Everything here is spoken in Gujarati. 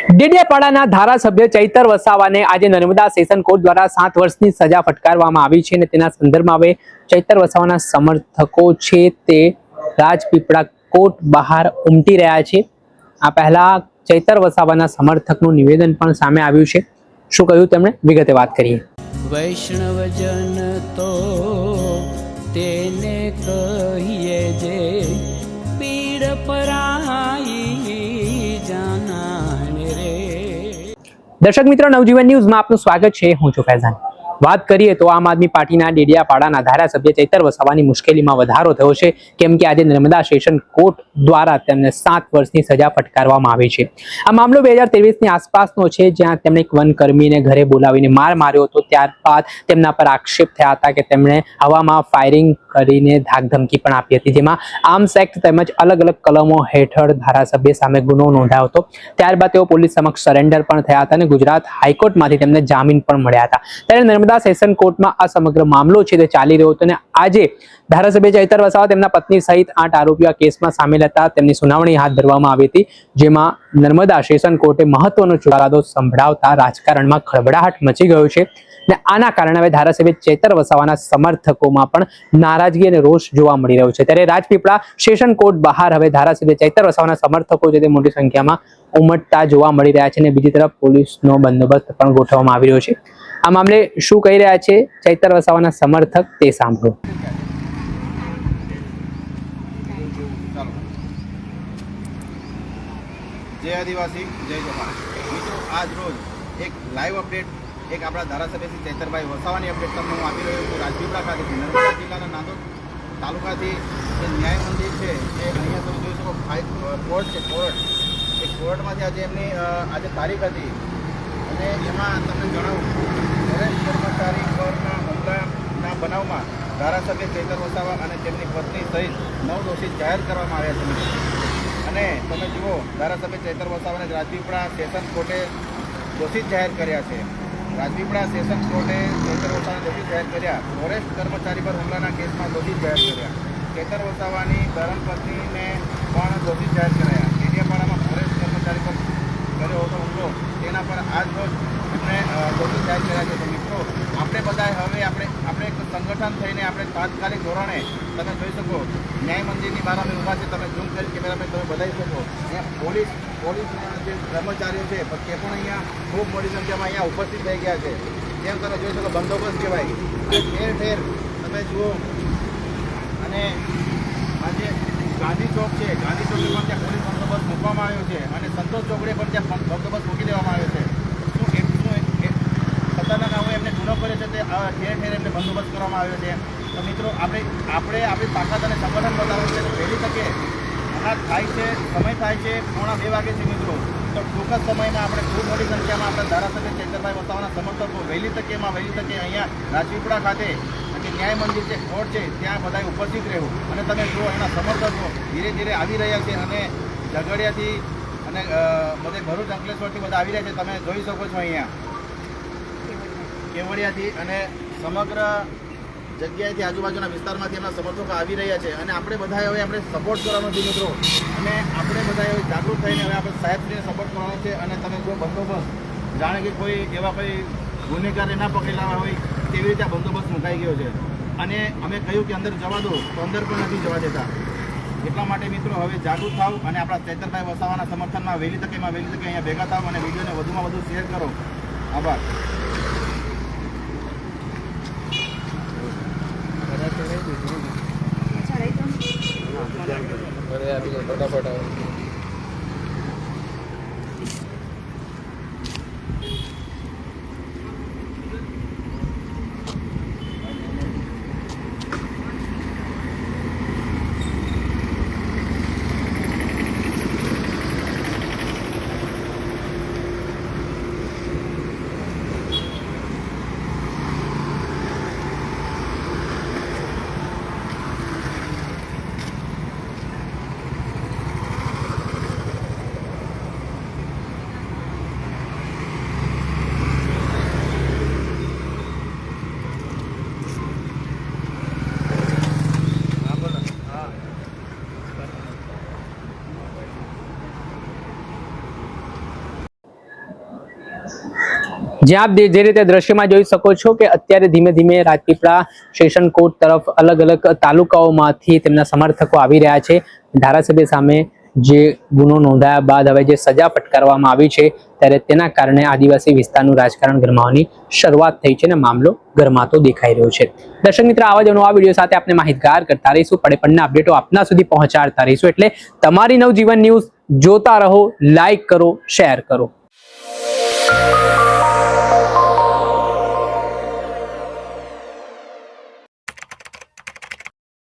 ડેડિયાપાડાના ધારાસભ્ય ચૈતર વસાવાને આજે નર્મદા સેશન કોર્ટ દ્વારા 7 વર્ષની સજા ફટકારવામાં આવી છે અને તેના સંદર્ભમાં હવે ચૈતર વસાવાના સમર્થકો છે તે રાજપીપળા કોર્ટ બહાર ઉમટી રહ્યા છે। આ પહેલા ચૈતર વસાવાના સમર્થકનું નિવેદન પણ સામે આવ્યું છે। શું કહ્યું તેમણે વિગતે વાત કરીએ। વૈષ્ણવજન તો તેને કહીએ જે પીડ પરાઈ જાનાને રે। દર્શક મિત્રો, નવજીવન ન્યૂઝમાં આપનું સ્વાગત છે। હું છું ફૈઝાન। વાત કરીએ તો આમ આદમી પાર્ટીના ડેડિયાપાડાના ધારાસભ્ય ચૈતર વસાવાની મુશ્કેલીમાં વધારો થયો છે, કેમ કે આજે નર્મદા સેશન કોર્ટ દ્વારા તેમને 7 વર્ષની સજા ફટકારવામાં આવી છે। આ મામલો 2023ની આસપાસનો છે, જ્યાં તેમણે એક વનકર્મીને ઘરે બોલાવીને માર માર્યો હતો। ત્યારબાદ તેમના પર આક્ષેપ થયા હતા કે તેમણે હવામાં ફાયરિંગ કરીને ધાકધમકી પણ આપી હતી, જેમાં આર્મ્સ એક્ટ તેમજ અલગ અલગ કલમો હેઠળ ધારાસભ્ય સામે ગુનો નોંધાયો હતો। ત્યારબાદ તેઓ પોલીસ સમક્ષ સરેન્ડર પણ થયા હતા અને ગુજરાત હાઈકોર્ટમાંથી તેમને જામીન પણ મળ્યા હતા। ત્યારે નર્મદા સેશન કોર્ટમાં આ સમગ્ર મામલો છે તે ચાલી રહ્યો હતો અને આજે ધારાસભ્ય ચૈતર વસાવા તેમના પત્ની સહિત 8 આરોપીઓ આ કેસમાં સામેલ હતા। તેમની સુનાવણી હાથ ધરવામાં આવી હતી, જેમાં નર્મદા સેશન કોર્ટે મહત્વનો ચુકાદો સંભળાવતા રાજકારણમાં ખળબળાટ મચી ગયો છે અને આના કારણે હવે ધારાસભ્ય ચૈતર વસાવાના સમર્થકોમાં પણ નારાજગી અને રોષ જોવા મળી રહ્યો છે। ત્યારે રાજપીપળા સેશન કોર્ટ બહાર હવે ધારાસભ્ય ચૈતર વસાવાના સમર્થકો છે તે મોટી સંખ્યામાં ઉમટતા જોવા મળી રહ્યા છે અને બીજી તરફ પોલીસનો બંદોબસ્ત પણ ગોઠવવામાં આવી રહ્યો છે। આ મામલે શું કહી રહ્યા છે ચૈતર વસાવાના સમર્થક તે સાંભળો। જય આદિવાસી જય જોહાર। મિત્રો, આજ રોજ એક લાઈવ અપડેટ એક આપણા ધારાસભ્ય શ્રી ચૈતરભાઈ વસાવાની અપડેટ તમને હું આપી રહ્યો છું। રાજપીપળા ખાતેથી નર્મદા જિલ્લાના નાંદોદ તાલુકાથી જે ન્યાય મંદિર છે એ અહીંયા તમે જોઈ શકો કોર્ટ છે, કોર્ટ એ કોર્ટમાંથી આજે એમની આજે તારીખ હતી અને એમાં તમને જણાવું ફોરેસ્ટ કર્મચારી પરના હુમલાના બનાવમાં ધારાસભ્ય ચૈતર વસાવા અને તેમની પત્ની સહિત 9 દોષિત જાહેર કરવામાં આવ્યા છે અને તમે જુઓ ધારાસભ્ય ચૈતર વસાવાને રાજપીપળા સેશન કોર્ટે દોષિત જાહેર કર્યા છે। રાજપીપળા સેશન કોર્ટે ચૈતર વસાવાને દોષિત જાહેર કર્યા। ફોરેસ્ટ કર્મચારી પર હુમલાના કેસમાં દોષિત જાહેર કર્યા। ચૈતર વસાવાની ધર્મપત્નીને પણ દોષિત જાહેર કરાયા। ડેડિયાપાડામાં ફોરેસ્ટ કર્મચારી પર કર્યો હતો હુમલો, તેના પર આજ રોજ એમને દોષિત જાહેર કર્યા છે। તો મિત્રો, આપણે બધાએ હવે આપણે એક સંગઠન થઈને આપણે તાત્કાલિક ધોરણે તમે જોઈ શકો ન્યાય મંદિરની બહાર અમે ઊભા છે, તમે ઝૂમ કરી કેમેરામેન તમે બતાવી શકો। અહીંયા પોલીસના જે કર્મચારીઓ છે તે પણ અહીંયા ખૂબ મોટી સંખ્યામાં અહીંયા ઉપસ્થિત થઈ ગયા છે। જેમ તમે જોઈ શકો બંદોબસ્ત કહેવાય ઠેર ઠેર તમે જુઓ। અને આજે ગાંધી ચોક છે, ગાંધી ચોકે પણ ત્યાં પોલીસ બંદોબસ્ત મૂકવામાં આવ્યો છે અને સંતોષ ચોકડે પણ ત્યાં બંદોબસ્ત મૂકી દેવામાં આવ્યો છે। ખતરનાક આવો એમને ગુનો કર્યો છે તે ઠેર ઠેર એમને બંદોબસ્ત કરવામાં આવ્યો છે। તો મિત્રો, આપણે આપણી તાકાત અને સંગઠન બતાવવાનું છે। તો વહેલી તકે અનાજ થાય છે, સમય થાય છે 1:30 વાગે છે મિત્રો। તો ટૂંક જ સમયમાં આપણે ખૂબ મોટી સંખ્યામાં આપણા ધારાસભ્ય ચૈતરભાઈ વસાવાના સમર્થકો વહેલી તકે અહીંયા રાજપીપળા ખાતે જે ન્યાય મંદિર છે, કોર્ટ છે, ત્યાં બધાએ ઉપસ્થિત રહેવું અને તમે જુઓ એના સમર્થકો ધીરે ધીરે આવી રહ્યા છે અને ઝઘડિયાથી અને બધે ભરૂચ અંકલેશ્વરથી બધા આવી રહ્યા છે, તમે જોઈ શકો છો અહીંયા કેવડિયાથી અને સમગ્ર જગ્યાએથી આજુબાજુના વિસ્તારમાંથી એમના સમર્થકો આવી રહ્યા છે અને આપણે બધાએ હવે આપણે સપોર્ટ કરવાનો છે મિત્રો અને આપણે બધાએ હવે જાગૃત થઈને હવે આપણે સાહેબશ્રીને સપોર્ટ કરવાનો છે। અને તમે જો બંદોબસ્ત જાણે કે કોઈ એવા કોઈ ગુનેગારે ના પકડેલા હોય તેવી રીતે બંદોબસ્ત મુકાઈ ગયો છે અને અમે કહ્યું કે અંદર જવા દો તો અંદર પણ નથી જવા દેતા। એટલા માટે મિત્રો હવે જાગૃત થાવ અને આપણા ચૈતરભાઈ વસાવાના સમર્થનમાં વહેલી તકે અહીંયા ભેગા થાવ અને વિડીયોને વધુમાં વધુ શેર કરો। આભાર। ફટાફટ જ્યાં આપ જે રીતે દ્રશ્યમાં જોઈ શકો છો કે અત્યારે ધીમે ધીમે રાજપીપળા સેશન કોર્ટ તરફ અલગ અલગ તાલુકાઓમાંથી તેમના સમર્થકો આવી રહ્યા છે. ધારાસભ્ય સામે જે ગુનો નોંધાયા બાદ હવે જે સજા ફટકારવામાં આવી છે ત્યારે તેના કારણે આદિવાસી વિસ્તારનું રાજકારણ ગરમાવાની શરૂઆત થઈ છે અને મામલો ગરમાતો દેખાઈ રહ્યો છે. દર્શક મિત્ર, આવા જ નવા વિડીયો સાથે આપણે માહિતગાર કરતા રહીશું, પડેપણના અપડેટો આપના સુધી પહોંચાડતા રહીશું. એટલે તમારી નવજીવન ન્યૂઝ જોતા રહો, લાઈક કરો, શેર કરો.